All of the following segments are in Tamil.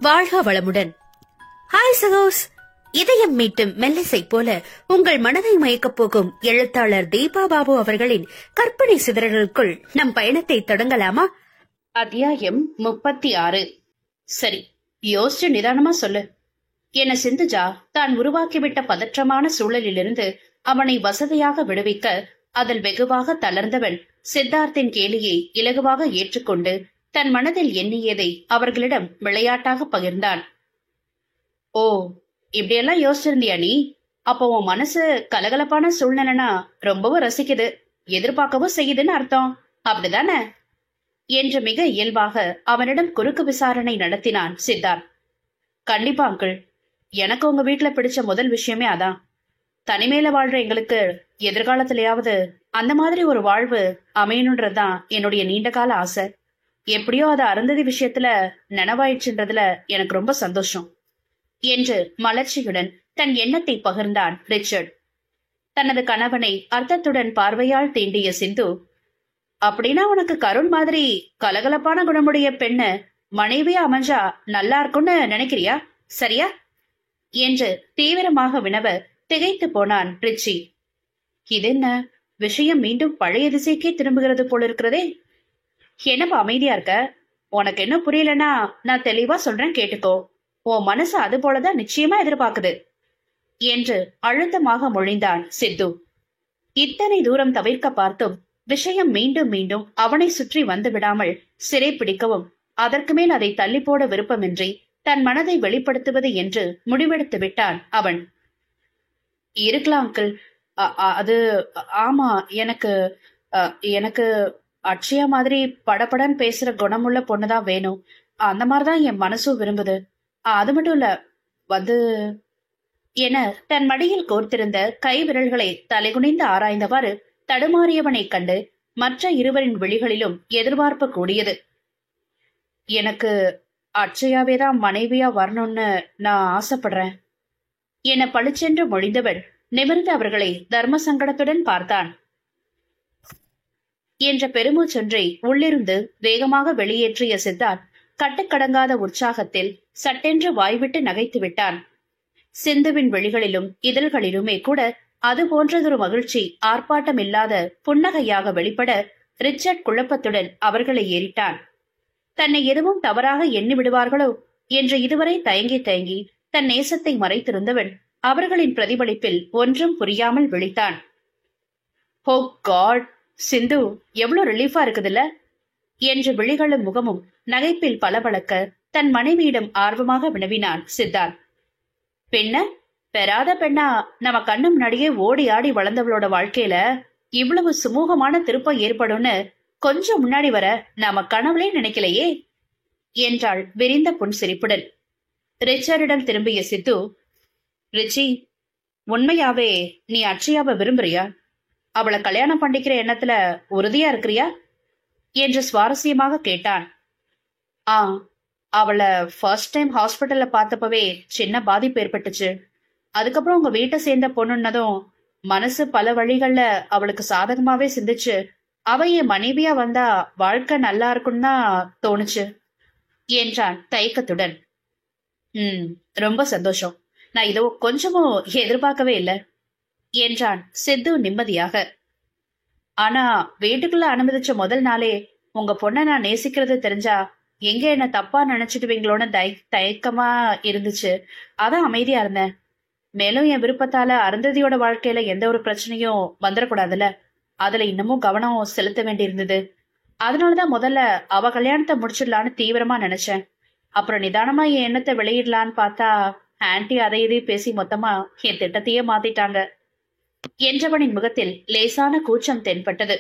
வாழ்க வளமுடன். ஹாய் சகோஸ், இதயம் மீட்டும் மெல்லிசை போல உங்கள் மனதை மயக்கப் போகும் எழுத்தாளர் தீபா பாபு அவர்களின் கற்பனை சிதறல்களுக்குள் நம் பயணத்தை தொடங்கலாமா? அத்தியாயம் 36. சரி, யோசிச்சு நிதானமா சொல்லு. என சிந்துஜா தான் உருவாக்கிவிட்ட பதற்றமான சூழலிலிருந்து அவனை வசதியாக விடுவிக்க அதில் வெகுவாக தளர்ந்தவன் சித்தார்த்தின் கேலியை இலகுவாக ஏற்றுக்கொண்டு தன் மனதில் எண்ணியதை அவர்களிடம் விளையாட்டாக பகிர்ந்தான். ஓ, இப்படியெல்லாம் யோசிச்சிருந்தியா நீ? அப்போ உன் மனசு கலகலப்பான சூழ்நிலைனா ரொம்பவும் ரசிக்குது, எதிர்பார்க்கவும் செய்யுதுன்னு அர்த்தம், அப்படிதானே? என்று மிக இயல்பாக அவனிடம் குறுக்கு விசாரணை நடத்தினான் சித்தார்த். கண்டிப்பா அங்கிள், எனக்கு உங்க வீட்டுல பிடிச்ச முதல் விஷயமே அதான். தனிமையில வாழ்ற எங்களுக்கு எதிர்காலத்திலேயாவது அந்த மாதிரி ஒரு வாழ்வு அமையணுன்றதுதான் என்னுடைய நீண்டகால ஆசை. எப்படியோ அது அருந்ததி விஷயத்துல நனவாயிடுச்சுன்றதுல எனக்கு ரொம்ப சந்தோஷம் என்று மலர்ச்சியுடன் தன் எண்ணத்தை பகிர்ந்தான் ரிச்சர்ட். தனது கணவனை அர்த்தத்துடன் பார்வையால் தீண்டிய சிந்து, அப்படின்னா உனக்கு கருண் மாதிரி கலகலப்பான குணமுடைய பெண்ணு மனைவியா அமைஞ்சா நல்லா இருக்கும்னு நினைக்கிறியா, சரியா? என்று தீவிரமாக வினவ திகைத்து போனான் ரிச்சி. இது என்ன விஷயம், மீண்டும் பழைய திசைக்கே திரும்புகிறது போல இருக்கிறதே. என்னப்பா அமைதியா இருக்க? உனக்கு என்ன புரியலன்னா நான் தெளிவா சொல்றேன், கேட்டுக்கோ. உன் மனசு அது போலதான் நிச்சயமா எதிர்பார்க்குது என்று அழுத்தமாக மொழிந்தான் சித்து. இத்தனை தூரம் தவிர்க்க பார்த்தும் விஷயம் மீண்டும் மீண்டும் அவனை சுற்றி வந்து விடாமல் சிறை பிடிக்கவும் அதற்கு மேல் அதை தள்ளி போட விருப்பமின்றி தன் மனதை வெளிப்படுத்துவது என்று முடிவெடுத்து விட்டான் அவன். இருக்கலாம் அங்கிள், அது ஆமா, எனக்கு எனக்கு அட்சயா மாதிரி படபடன்னு பேசுற குணமுள்ள பொண்ணுதான் வேணும். அந்த மாதிரிதான் என் மனசும் விரும்புது. அது மட்டும் இல்ல வந்து என தன் மடியில் கோர்த்திருந்த கை விரல்களை தலைகுனிந்து ஆராய்ந்தவாறு தடுமாறியவனை கண்டு மற்ற இருவரின் விழிகளிலும் எதிர்பார்ப்பு கூடியது. எனக்கு அட்சயாவேதான் மனைவியா வரணும்னு நான் ஆசைப்படுறேன் என பளிச்சென்று மொழிந்தவன் நிமிர்ந்து அவர்களை தர்ம சங்கடத்துடன் பார்த்தான். என்ற பெருமூச்சொன்றை உள்ளிருந்து வேகமாக வெளியேற்றிய சித்தார்த் கட்டுக்கடங்காத உற்சாகத்தில் சட்டென்று வாய்விட்டு நகைத்து விட்டான். சிந்துவின் விழிகளிலும் இதழ்களிலுமே கூட அது போன்றதொரு மகிழ்ச்சி ஆர்ப்பாட்டம் இல்லாத புன்னகையாக வெளிப்பட ரிச்சர்ட் குழப்பத்துடன் அவர்களை ஏறிட்டான். தன்னை எதுவும் தவறாக எண்ணி விடுவார்களோ என்று இதுவரை தயங்கி தயங்கி தன் நேசத்தை மறைத்திருந்தவன் அவர்களின் பிரதிபலிப்பில் ஒன்றும் புரியாமல் விழித்தான். ஓ காட், சிந்து எவ்வளவு ரிலீஃபா இருக்குதுல்ல என்று விழிகளும் முகமும் நகைப்பில் பளபளக்க தன் மனைவியிடம் ஆர்வமாக வினவினான் சித்தார்த். பெண்ண பெறாத பெண்ணா நம்ம கண்ணு முன்னாடியே ஓடி ஆடி வளர்ந்தவளோட வாழ்க்கையில இவ்வளவு சுமூகமான திருப்பம் ஏற்படும்னு கொஞ்சம் முன்னாடி வர நாம கனவுலே நினைக்கலையே என்றாள் விரிந்த புன்சிரிப்புடன். ரிச்சர்டிடம் திரும்பிய சித்து, ரிச்சி, உண்மையாவே நீ அட்சயாவை விரும்புறியா? அவளை கல்யாணம் பண்ணிக்கிற எண்ணத்துல உறுதியா இருக்கிறியா என்று சுவாரஸ்யமாக கேட்டான். அவளை ஃபர்ஸ்ட் டைம் ஹாஸ்பிட்டல்ல பார்த்தப்பவே சின்ன பாதிப்பு ஏற்பட்டுச்சு. அதுக்கப்புறம் உங்க வீட்டை சேர்ந்த பொண்ணுன்னதும் மனசு பல வழிகள்ல அவளுக்கு சாதகமாவே சிந்திச்சு அவ என் மனைவியா வந்தா வாழ்க்கை நல்லா இருக்குன்னு தான் தோணுச்சு என்றான் தயக்கத்துடன். ரொம்ப சந்தோஷம், நான் இதோ கொஞ்சமும் எதிர்பார்க்கவே இல்லை என்றான் சித்து நிம்மதியாக. ஆனா வீட்டுக்குள்ள அனுமதிச்ச முதல் நாளே உங்க பொண்ணை நான் நேசிக்கிறது தெரிஞ்சா எங்க என்ன தப்பா நினைச்சிடுவீங்களோன்னு தயக்கமா இருந்துச்சு. அதான் அமைதியா இருந்தேன். மேலும் என் விருப்பத்தால அருந்ததியோட வாழ்க்கையில எந்த ஒரு பிரச்சனையும் வந்துடக்கூடாதுல்ல, அதுல இன்னமும் கவனம் செலுத்த வேண்டி இருந்தது. அதனாலதான் முதல்ல அவ கல்யாணத்தை முடிச்சிடலான்னு தீவிரமா நினைச்சேன். அப்புறம் நிதானமா என் எண்ணத்தை வெளியிடலான்னு பார்த்தா ஆன்டி அதை இதையும் பேசி மொத்தமா என் திட்டத்தையே மாத்திட்டாங்க என்றவனின் முகத்தில் லேசான கூச்சம் தென்பட்டது.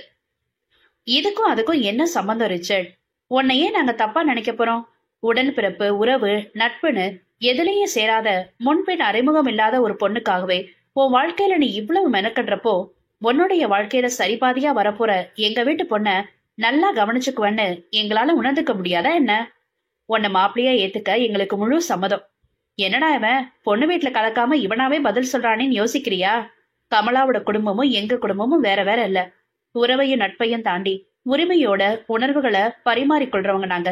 இதுக்கும் அதுக்கும் என்ன சம்பந்தம் ரிச்சர்ட்? உன்னையே நாங்க தப்பா நினைக்க போறோம்? உடன்பிறப்பு, உறவு, நட்புன்னு எதுலயும் சேராத முன்பின் அறிமுகம் இல்லாத ஒரு பொண்ணுக்காகவே உன் வாழ்க்கையில நீ இவ்வளவு மெனக்கடுறப்போ உன்னுடைய வாழ்க்கையில சரிபாதியா வரப்போற எங்க வீட்டு பொண்ண நல்லா கவனிச்சுக்குவன்னு எங்களால உணர்ந்துக்க முடியாதா என்ன? உன்னை மாப்பிள்ளையா ஏத்துக்க எங்களுக்கு முழு சம்மதம். என்னடா இவன் பொண்ணு வீட்டுல கலக்காம இவனாவே பதில் சொல்றானேன்னு யோசிக்கிறியா? கமலாவோட குடும்பமும் எங்க குடும்பமும் வேற வேற இல்ல. உறவையும் நட்பையும் தாண்டி உரிமையோட உணர்வுகளை பரிமாறிக்கொள்றவங்க நாங்க.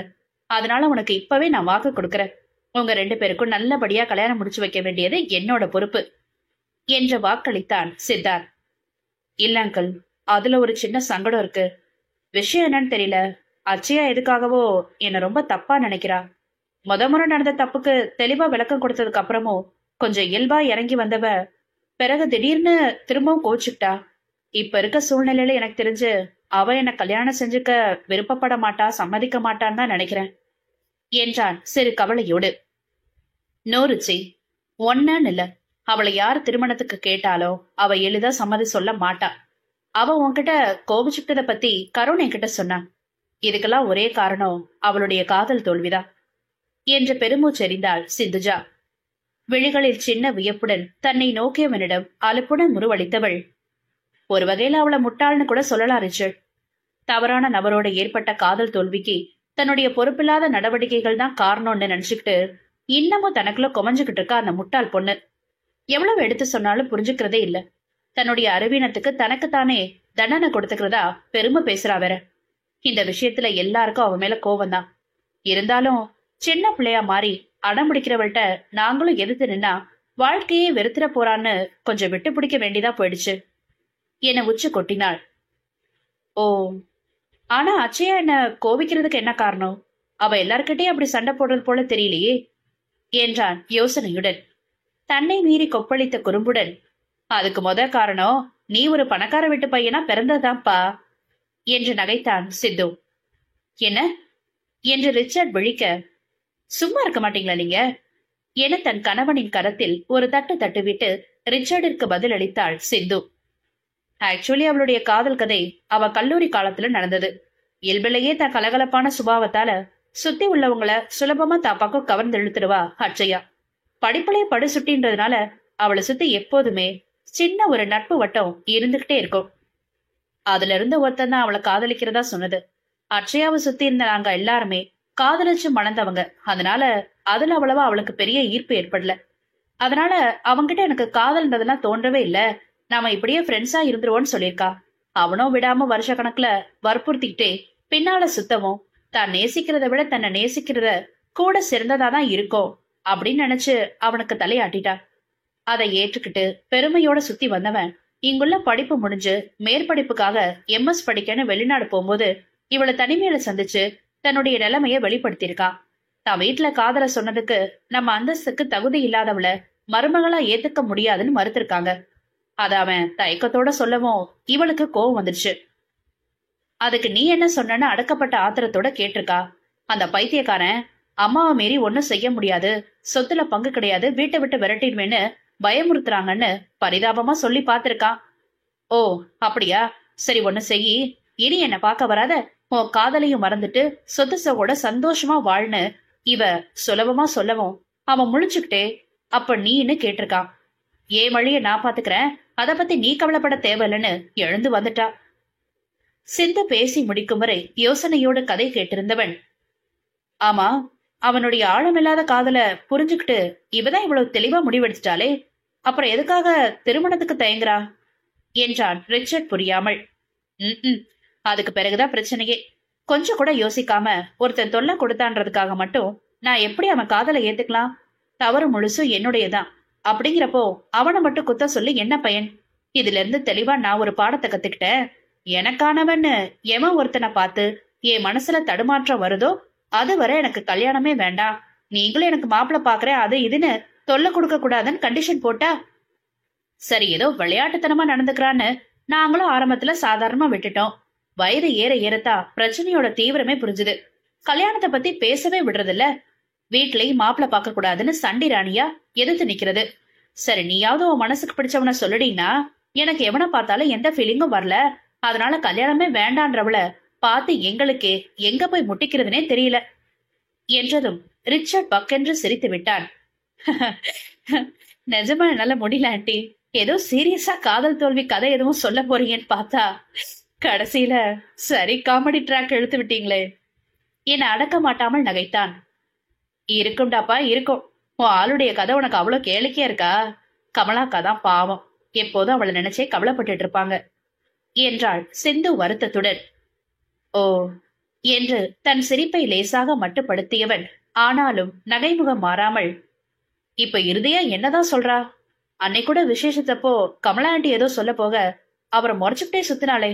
அதனால உனக்கு இப்பவே நான் வாக்கு கொடுக்கறேன். உங்க 2 பேருக்கும் நல்லபடியா கல்யாணம் முடிச்சு வைக்க வேண்டியது என்னோட பொறுப்பு என்று வாக்களித்தான் சித்தார்த். இல்ல அங்கிள், அதுல ஒரு சின்ன சங்கடம் இருக்கு. விஷயம் என்னன்னு தெரியல. அச்சயா எதுக்காகவோ என்ன ரொம்ப தப்பா நினைக்கிறா. முறை நடந்த தப்புக்கு தெளிவா விளக்கம் கொடுத்ததுக்கு அப்புறமும் கொஞ்சம் இயல்பா இறங்கி வந்தவ பிறகு திடீர்னு திரும்பவும் கோச்சுக்கிட்டா. இப்ப இருக்க சூழ்நிலையில எனக்கு தெரிஞ்சு அவ என்ன கல்யாணம் செஞ்சுக்க விருப்பப்பட மாட்டா, சம்மதிக்க மாட்டான்னு தான் நினைக்கிறேன் என்றான் சிறு கவலையோடு. நோருச்சி, ஒன்னு இல்ல, அவளை யார் திருமணத்துக்கு கேட்டாலோ அவ எளிதா சம்மதி சொல்ல மாட்டா. அவ உன்கிட்ட கோபிச்சுட்டத பத்தி கருண் என்கிட்ட சொன்னான். இதுக்கெல்லாம் ஒரே காரணம் அவளுடைய காதல் தோல்விதான் என்று பெருமூச்செறிந்தாள் சிந்துஜா. விழிகளில் சின்ன வியப்புடன் தன்னை நோக்கியவனிடம் அலுப்புடன் முருவளித்தவள், ஒரு வகையில அவளை முட்டாள்னு கூட சொல்லலாம் ரிச்சர்ட். தவறான நபரோட ஏற்பட்ட காதல் தோல்விக்கு தன்னுடைய பொறுப்பில்லாத நடவடிக்கைகள் தான் காரணம்னு நினைச்சுக்கிட்டு இன்னமும் தனக்குள்ள குமஞ்சுகிட்டு இருக்கா அந்த முட்டாள் பொண்ணு. எவ்வளவு எடுத்து சொன்னாலும் புரிஞ்சுக்கிறதே இல்ல. தன்னுடைய அறிவீனத்துக்கு தனக்குத்தானே தண்டனை கொடுத்துக்கிறதா பெருமை பேசுறா வேற. இந்த விஷயத்துல எல்லாருக்கும் அவ மேல கோவம் தான். இருந்தாலும் சின்ன பிள்ளையா மாறி அடம்பிடிக்கிறவள்கிட்ட நாங்களும் எதிர்த்து நின்னா வாழ்க்கையே வெறுத்துற போறான்னு கொஞ்சம் விட்டு பிடிக்க வேண்டியதா போயிடுச்சு என உச்சி கொட்டினாள். ஓ, ஆனா அச்சயா என்ன கோபிக்கிறதுக்கு என்ன காரணம்? அவ எல்லார்கிட்டயும் அப்படி சண்டை போடுறது போல தெரியலையே என்றான் யோசனையுடன். தன்னை மீறி கொப்பளித்த குறும்புடன், அதுக்கு காரணம் நீ ஒரு பணக்கார வீட்டு பையனா பிறந்ததான்ப்பா என்று நகைத்தான் சித்து. என்ன என்று ரிச்சர்ட் விழிக்க, சும்மா இருக்க மாட்டீங்களா நீங்க என தன் கணவனின் கரத்தில் ஒரு தட்டு தட்டுவிட்டு ரிச்சர்டிற்கு பதில் அளித்தாள் சிந்து. ஆக்சுவலி அவளுடைய காதல் கதை அவ கல்லூரி காலத்துல நடந்தது. இயல்பிலேயே தன் கலகலப்பான சுபாவத்தால சுத்தி உள்ளவங்களை சுலபமா தாப்பாக்கும் கவர்ந்து இழுத்துடுவா அச்சயா. படிப்புலயே படு சுட்டின்றதுனால அவளை சுத்தி எப்போதுமே சின்ன ஒரு நட்பு வட்டம் இருந்துகிட்டே இருக்கும். அதுல இருந்து ஒருத்தன் தான் அவளை காதலிக்கிறதா சொன்னது. அச்சயாவை சுத்தி இருந்த நாங்க எல்லாருமே காதலிச்சு மணந்தவங்க. அதனால அதுல அவ்வளவா அவளுக்கு பெரிய ஈர்ப்பு ஏற்படல. அதனால அவங்கிட்ட எனக்கு காதல்ன்றதெல்லாம் தோன்றவே இல்ல. நாம இப்படியே ஃப்ரெண்ட்ஸா இருந்துருவோம்னு சொல்லியிருக்கா. அவனும் விடாம வருஷ கணக்குல வற்புறுத்திக்கிட்டே பின்னால சுத்தவும் தான் நேசிக்கிறத விட தன்னை நேசிக்கிறத கூட சிறந்ததாதான் இருக்கும் அப்படின்னு நினைச்சு அவனுக்கு தலையாட்டிட்டா. அதை ஏற்றுக்கிட்டு பெருமையோட சுத்தி வந்தவன் இங்குள்ள படிப்பு முடிஞ்சு மேற்படிப்புக்காக MS படிக்கன்னு வெளிநாடு போகும்போது இவளை தனிமையில சந்திச்சு தன்னுடைய நிலைமைய வெளிப்படுத்தியிருக்கான். தான் வீட்டுல காதல சொன்னதுக்கு நம்ம அந்தஸ்துக்கு தகுதி இல்லாதவள மருமகளா ஏத்துக்க முடியாதுன்னு மறுத்திருக்காங்க. அத அவன் தயக்கத்தோட சொல்லவும் இவளுக்கு கோவம் வந்துருச்சு. அதுக்கு நீ என்ன சொன்னன்னு அடக்கப்பட்ட ஆத்திரத்தோட கேட்டிருக்கா. அந்த பைத்தியக்காரன் அம்மாவை மீறி ஒன்னும் செய்ய முடியாது, சொத்துல பங்கு கிடையாது, வீட்டை விட்டு விரட்டிடுவேன்னு பயமுறுத்துறாங்கன்னு பரிதாபமா சொல்லி பாத்திருக்கான். ஓ அப்படியா, சரி ஒண்ணு செய்யி, இனி என்ன பார்க்க வராத, உன் காதலையும் மறந்துட்டு சொத்து சோகோட சந்தோஷமா வாழ்னு இவ சுலபமா சொல்லவும் அவன் முழிச்சுக்கிட்டே அப்ப நீன்னு கேட்டிருக்கான். ஏன் வழிய நான் பாத்துக்கிறேன், அத பத்தி நீ கவலைப்பட தேவையில்லைன்னு எழுந்து வந்துட்டா. சிந்து பேசி முடிக்கும் வரை யோசனையோடு கதை கேட்டிருந்தவன், ஆமா அவனுடைய ஆழமில்லாத காதல புரிஞ்சுக்கிட்டு இவதான் இவ்வளவு தெளிவா முடிவெடுத்துட்டாலே, அப்புறம் எதுக்காக திருமணத்துக்கு தயங்குறா என்றான் ரிச்சர்ட் புரியாமல். அதுக்கு பிறகுதான் பிரச்சனையே. கொஞ்சம் கூட யோசிக்காம ஒருத்தன் தொல்லை கொடுத்தான்றதுக்காக மட்டும் நான் எப்படி அவன் காதலை ஏத்துக்கலாம்? தவறு முழுசும் என்னுடையதான். அப்படிங்கிறப்போ அவனை மட்டும் குத்த சொல்லி என்ன பயன்? இதுல இருந்து தெளிவா நான் ஒரு பாடத்தை கத்துக்கிட்டேன். எனக்கானவன்னு எவன் ஒருத்தனை பார்த்து என் மனசுல தடுமாற்றம் வருதோ அதுவரை எனக்கு கல்யாணமே வேண்டாம். நீங்களும் எனக்கு மாப்பிள்ள பாக்குறேன் அது இதுன்னு தொல்லை கொடுக்க கூடாதுன்னு கண்டிஷன் போட்டா சரி, ஏதோ விளையாட்டுத்தனமா நடந்துக்கிறான்னு நாங்களும் ஆரம்பத்துல சாதாரணமா விட்டுட்டோம். வயது ஏற ஏறத்தான் பிரச்சனையோட தீவிரமே புரிஞ்சுது. கல்யாணத்தை பத்தி பேசவே விடுறதில்ல. வீட்லயும் மாப்பிள்ள பாக்க கூடாதுன்னு சண்டி ராணியா எதிர்த்து நிக்கிறது. சரி, நீயாவது உன் மனசுக்கு பிடிச்சவன சொல்லிடீங்கன்னா எனக்கு எவனை பார்த்தாலும் எந்த ஃபீலிங்கும் வரல. அதனால கல்யாணமே வேண்டான்றவள பார்த்து எங்களுக்கே எங்க போய் முட்டிக்கிறதுனே தெரியல என்றதும் ரிச்சர்ட் பக்கென்று சிரித்து விட்டான். நிஜமா என்னால முடியல ஆண்டி. ஏதோ சீரியஸா காதல் தோல்வி கதை எதுவும் சொல்ல போறீங்கன்னு பார்த்தா கடைசியில சரி காமெடி ட்ராக் எழுத்து விட்டீங்களே என அடக்க மாட்டாமல் நகைத்தான். இருக்கும்டாப்பா இருக்கும். உன் ஆளுடைய கதை உனக்கு அவ்வளவு கேளிக்கையா இருக்கா? கமலாக்கா தான் பாவம், எப்போதும் அவளை நினைச்சே கவலைப்பட்டு இருப்பாங்க என்றாள் சிந்து வருத்தத்துடன். ஓ என்று தன் சிரிப்பை லேசாக மட்டுப்படுத்தியவன் ஆனாலும் நகைமுகம் மாறாமல், இப்ப இறுதியா என்னதான் சொல்றா? அன்னைக்கு கூட விசேஷத்தப்போ கமலா ஆண்டி ஏதோ சொல்ல போக அவரை முறைச்சுக்கிட்டே சுத்தினாளே,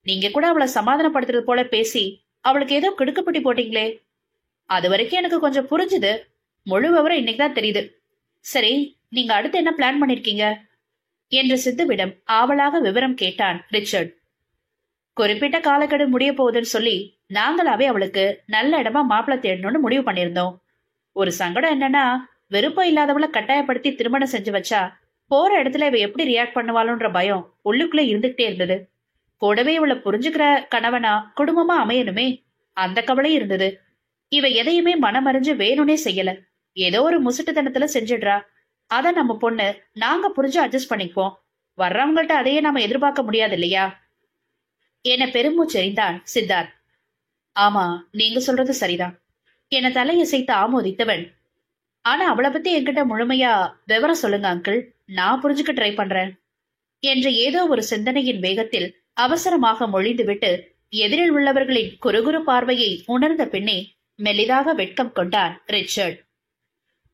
நீங்க கூட அவளை சமாதானப்படுத்துறது போல பேசி அவளுக்கு ஏதோ கிடுக்குப்பட்டி போட்டீங்களே. அது வரைக்கும் எனக்கு கொஞ்சம் புரிஞ்சுது. முழு விவரம் இன்னைக்குதான் தெரியுது. சரி, நீங்க அடுத்து என்ன பிளான் பண்ணிருக்கீங்க என்று சித்துவிடம் ஆவலாக விவரம் கேட்டான் ரிச்சர்ட். குறிப்பிட்ட காலக்கெடு முடிய போகுதுன்னு சொல்லி நாங்களாவே அவளுக்கு நல்ல இடமா மாப்பிள்ளை தேடணும்னு முடிவு பண்ணிருந்தோம். ஒரு சங்கடம் என்னன்னா, விருப்பம் இல்லாதவளை கட்டாயப்படுத்தி திருமணம் செஞ்சு வச்சா போற இடத்துல இவ எப்படி ரியாக்ட் பண்ணுவாளுன்ற பயம் உள்ளுக்குள்ள இருந்துகிட்டே இருந்தது. கூடவே இவளை புரிஞ்சுக்கிற கணவனா குடும்பமா அமையணுமே, அந்த கவலையும் இருந்தது. இவ எதையுமே மனமறிஞ்சு வேணும்னே செய்யல, ஏதோ ஒரு முசுட்டுத்தனத்துல செஞ்சிடுறா. அத நம்ம பொண்ணு நாங்க புரிஞ்சு அட்ஜஸ்ட் பண்ணிக்குவோம். வர்றவங்கள்ட்ட அதையே நாம எதிர்பார்க்க முடியாது இல்லையா என பெருமூச்செறிந்தான் சித்தார்த். ஆமா, நீங்க சொல்றது சரிதான் என தலையசைத்து ஆமோதித்தவன், ஆனா அவளை பத்தி என்கிட்ட முழுமையா விவரம் சொல்லுங்க அங்கிள், நான் புரிஞ்சுக்க ட்ரை பண்றேன் என்ற ஏதோ ஒரு சிந்தனையின் வேகத்தில் அவசரமாக மொழிந்துவிட்டு எதிரில் உள்ளவர்களின் குறுகுறு பார்வையை உணர்ந்த பின்னே மெலிதாக வெட்கம் கொண்டான் ரிச்சர்ட்.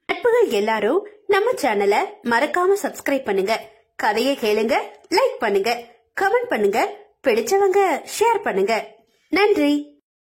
நட்புகள் எல்லாரும் நம்ம சேனலை மறக்காம சப்ஸ்கிரைப் பண்ணுங்க, கதையை கேளுங்க, லைக் பண்ணுங்க, கமெண்ட் பண்ணுங்க, பிடிச்சவங்க ஷேர் பண்ணுங்க. நன்றி.